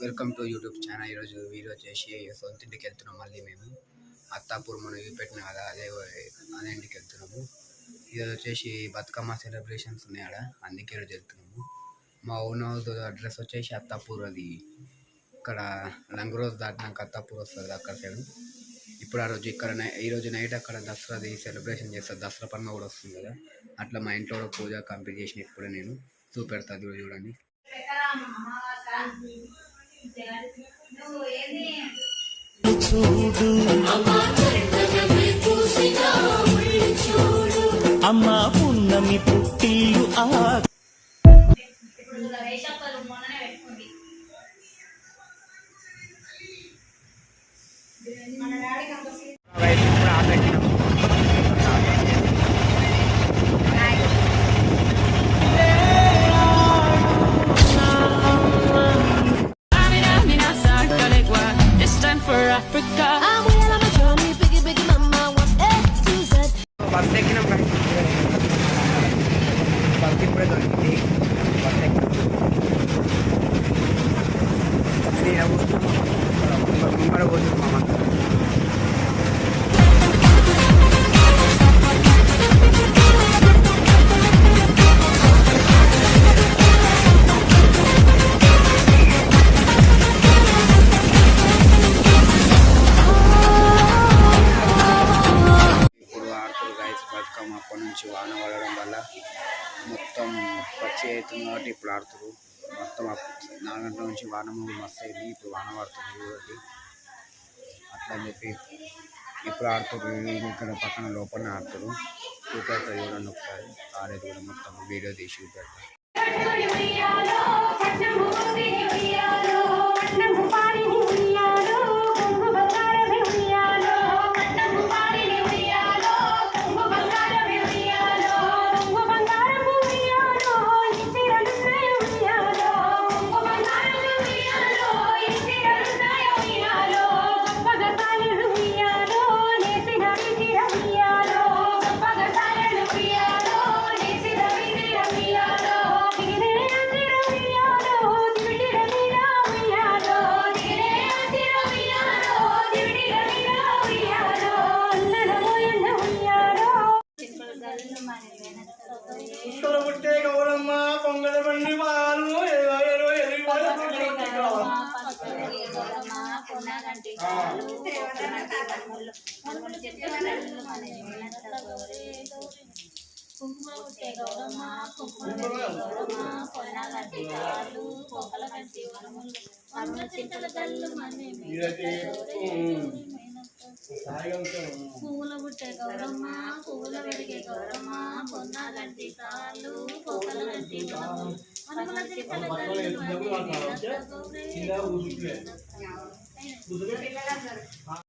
Welcome to YouTube channel. ఈరోజు video చేసి సొంత ఇంటికి వెళ్తున్నాం. మళ్ళీ మేము అత్తాపూర్ మనం ఇవి పెట్టిన కదా అదే ఇంటికి వెళ్తున్నాము. ఈరోజు వచ్చేసి బతుకమ్మ సెలబ్రేషన్స్ ఉన్నాయి ఆడ, అందుకే ఈరోజు వెళ్తున్నాము. మా ఓన్ హౌస్ అడ్రస్ వచ్చేసి అత్తాపూర్, అది ఇక్కడ లంగ్ రోజు దాటినాక అత్తాపూర్ వస్తుంది అక్కడ సైడ్. ఇప్పుడు ఆ రోజు ఇక్కడ ఈరోజు నైట్ అక్కడ దసరాది సెలబ్రేషన్ చేస్తారు, దసరా పండుగ కూడా వస్తుంది కదా. అట్లా మా ఇంట్లో కూడా పూజ కంప్లీట్ చేసిన ఇప్పుడే నేను చూపెడతా, అది కూడా చూడండి. అమ్మా పున్నమి పుట్టిల్లు బస్ ఎక్కినాం, బస్ ఇప్పుడే దొరికింది. బస్ ఎక్కినాం, ముంగడ పోతున్నాం మామ. బతుకమ్మ అప్పటి నుంచి వాన పడడం వల్ల మొత్తం పచ్చి అవుతుంది కాబట్టి ఇప్పుడు ఆడుతురు. మొత్తం 4 గంటల నుంచి వాన మస్తు అయింది, ఇప్పుడు వాన పడుతుంది కాబట్టి అట్లా అని చెప్పి ఇప్పుడు ఆడుతురు. ఇక్కడ పక్కన లోపలనే ఆడుతురు. చూపెడతా చూడండి ఒకసారి, ఆడేది కూడా మొత్తం వీడియో తీసి చూపెడతా. పొంగల బండి వారు కుంకుమ పుట్టే గౌరమ్మ గౌరమ్మ పొన్నగంటి కాళ్ళు పొగల గంటి మనములు చింతల కళ్ళు పువ్వుల పుట్టే గౌరమ్మ పువ్వుల వెడిగే గౌరమ్మ పొన్నగంటి కాళ్ళు పొగల గంటి మనముల చింతల కళ్ళు